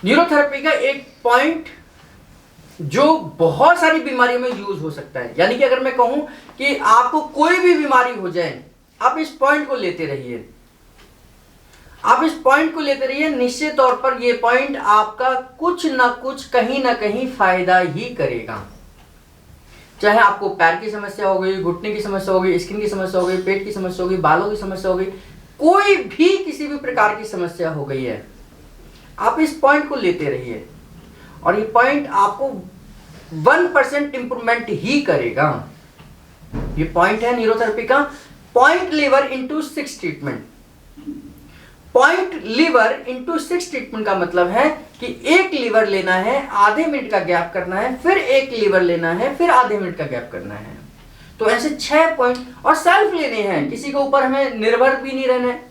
Neurotherapy का एक point जो बहुत सारी बीमारियों में यूज हो सकता है, यानी कि अगर मैं कहूं कि आपको कोई भी बीमारी हो जाए, आप इस पॉइंट को लेते रहिए, आप इस पॉइंट को लेते रहिए, निश्चित तौर पर यह पॉइंट आपका कुछ ना कुछ कहीं ना कहीं फायदा ही करेगा। चाहे आपको पैर की समस्या हो गई, घुटने की समस्या हो गई, स्किन की समस्या हो गई, पेट की समस्या हो गई, बालों की समस्या हो गई, कोई भी किसी भी प्रकार की समस्या हो गई है, आप इस पॉइंट को लेते रहिए और ये पॉइंट आपको 1% इंप्रूवमेंट ही करेगा। ये पॉइंट है न्यूरोथेरेपी का, point lever into 6 treatment. Point lever into 6 treatment का मतलब है कि एक लीवर लेना है, आधे मिनट का गैप करना है, फिर एक लीवर लेना है, फिर आधे मिनट का गैप करना है। तो ऐसे 6 पॉइंट, और सेल्फ लेने हैं, किसी के ऊपर हमें निर्भर भी नहीं रहना है।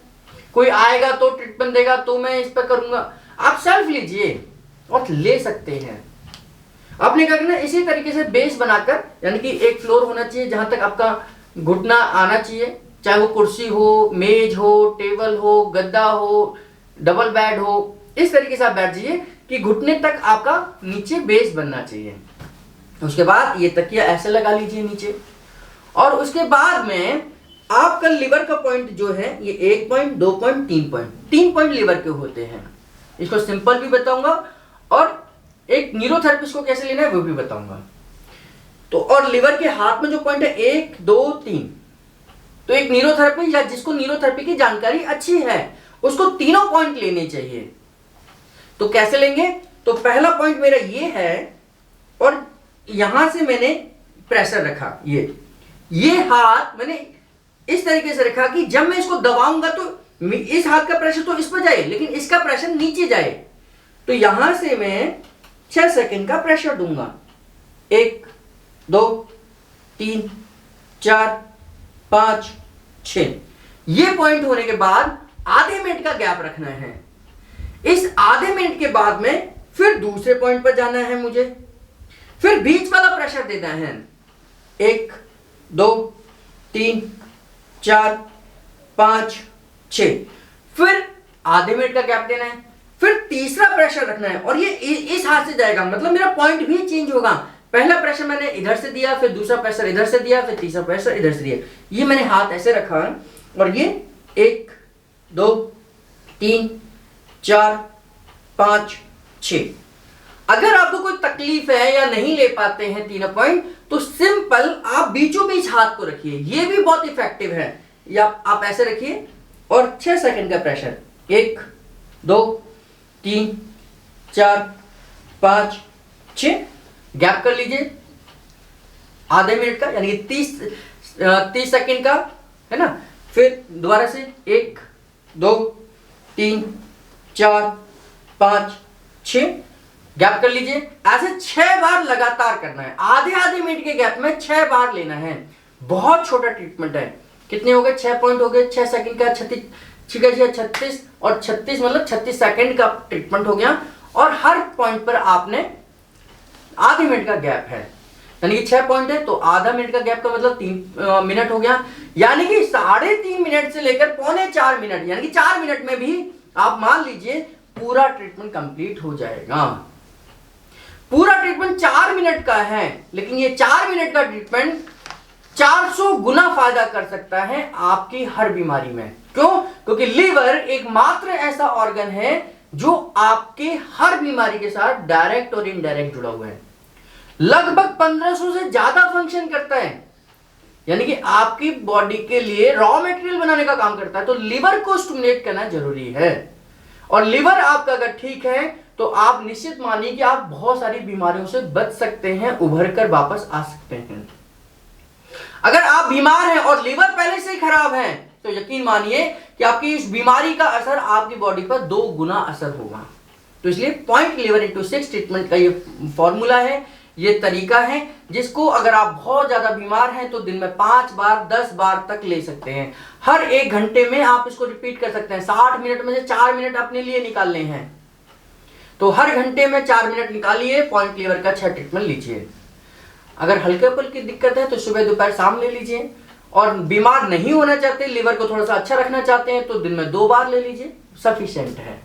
कोई आएगा तो ट्रीटमेंट देगा तो मैं इस पर करूंगा, आप सेल्फ लीजिए और ले सकते हैं। आपने क्या करना है, इसी तरीके से बेस बनाकर, यानी कि एक फ्लोर होना चाहिए जहां तक आपका घुटना आना चाहिए, चाहे वो कुर्सी हो, मेज हो, टेबल हो, गद्दा हो, डबल बेड हो, इस तरीके से आप बैठ जाइए कि घुटने तक आपका नीचे बेस बनना चाहिए। उसके बाद ये तकिया ऐसे लगा लीजिए नीचे, और उसके बाद में आपका लिवर का पॉइंट जो है ये 1 पॉइंट, 2 पॉइंट, 3 पॉइंट लिवर के होते हैं। इसको सिंपल भी बताऊंगा और एक न्यूरोथेरेपिस्ट को कैसे लेना है वो भी बताऊंगा। तो और लिवर के हाथ में जो पॉइंट है 1, 2, 3, तो एक न्यूरोथेरेपी या जिसको न्यूरोथेरेपी की जानकारी अच्छी है उसको तीनों पॉइंट लेने चाहिए। तो कैसे लेंगे, तो पहला पॉइंट मेरा ये है और यहां से मैंने प्रेशर रखा, ये हाथ मैंने इस तरीके से रखा कि जब मैं इसको दबाऊंगा तो इस हाथ का प्रेशर तो इस पर जाए लेकिन इसका प्रेशर नीचे जाए। तो यहां से मैं 6 सेकंड का प्रेशर दूंगा, 1, 2, 3, 4, 5, 6। ये पॉइंट होने के बाद आधे मिनट का गैप रखना है। इस आधे मिनट के बाद में फिर दूसरे पॉइंट पर जाना है मुझे, फिर बीच वाला प्रेशर देना है, 1, 2, 3, 4, 5, 6, फिर आधे मिनट का गैप देना है, फिर तीसरा प्रेशर रखना है और ये इस हाथ से जाएगा, मतलब मेरा पॉइंट भी चेंज होगा। पहला प्रेशर मैंने इधर से दिया, फिर दूसरा प्रेशर इधर से दिया, फिर तीसरा प्रेशर इधर से दिया। ये मैंने हाथ ऐसे रखा है और ये 1, 2, 3, 4, 5, 6। अगर आपको कोई तकलीफ है या नहीं ले पाते हैं तीनों पॉइंट, तो सिंपल आप बीचों बीच हाथ को रखिए, ये भी बहुत इफेक्टिव है। या आप ऐसे रखिए और 6 सेकंड का प्रेशर, 1, 2, 3, 4, 5, 6, गैप कर लीजिए आधे मिनट का, यानी कि 30 सेकंड का है ना। फिर दोबारा से 1, 2, 3, 4, 5, 6, गैप कर लीजिए। ऐसे 6 बार लगातार करना है, आधे आधे मिनट के गैप में 6 बार लेना है। बहुत छोटा ट्रीटमेंट है। कितने हो गए, 6 पॉइंट हो गए, 6 सेकंड का 36, 36 और 36 मतलब 36 सेकंड का ट्रीटमेंट हो गया। और हर पॉइंट पर आपने आधे मिनट का गैप है, यानी कि 6 पॉइंट है तो आधा मिनट का गैप का मतलब 3 मिनट हो गया, यानी कि 3.5 मिनट से लेकर 3.25 मिनट, यानी कि 4 मिनट में भी आप मान लीजिए पूरा ट्रीटमेंट कंप्लीट हो जाएगा। पूरा ट्रीटमेंट 4 मिनट का है, लेकिन ये 4 मिनट का ट्रीटमेंट 400 गुना फायदा कर सकता है आपकी हर बीमारी में। क्यों? क्योंकि लीवर एकमात्र ऐसा ऑर्गन है जो आपके हर बीमारी के साथ डायरेक्ट और इनडायरेक्ट जुड़ा हुआ है। लगभग 1500 से ज्यादा फंक्शन करता है, यानी कि आपकी बॉडी के लिए रॉ मटेरियल बनाने का काम करता है। तो लीवर को स्टिमुलेट करना जरूरी है, और लीवर आपका अगर ठीक है तो आप निश्चित मानिए कि आप बहुत सारी बीमारियों से बच सकते हैं, उभर कर वापस आ सकते हैं। अगर आप बीमार हैं और लीवर पहले से ही खराब है तो यकीन मानिए कि आपकी इस बीमारी का असर आपकी बॉडी पर 2 गुना असर होगा। तो इसलिए पॉइंट लीवर इंटू 6 ट्रीटमेंट का ये फॉर्मूला है, ये तरीका है, जिसको अगर आप बहुत ज्यादा बीमार हैं तो दिन में 5 बार 10 बार तक ले सकते हैं। हर 1 घंटे में आप इसको रिपीट कर सकते हैं। 60 मिनट में से 4 मिनट अपने लिए निकालने हैं, तो हर घंटे में 4 मिनट निकालिए, पॉइंट लीवर का 6 ट्रीटमेंट लीजिए। अगर हल्के पल की दिक्कत है तो सुबह दोपहर शाम ले लीजिए, और बीमार नहीं होना चाहते, लीवर को थोड़ा सा अच्छा रखना चाहते हैं तो दिन में 2 बार ले लीजिए, सफिशिएंट है।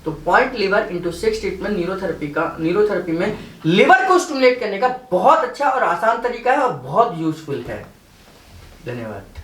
तो point liver into 6 treatment neurotherapy में लिवर को स्टिमुलेट करने का बहुत अच्छा और आसान तरीका है और बहुत यूजफुल है। धन्यवाद।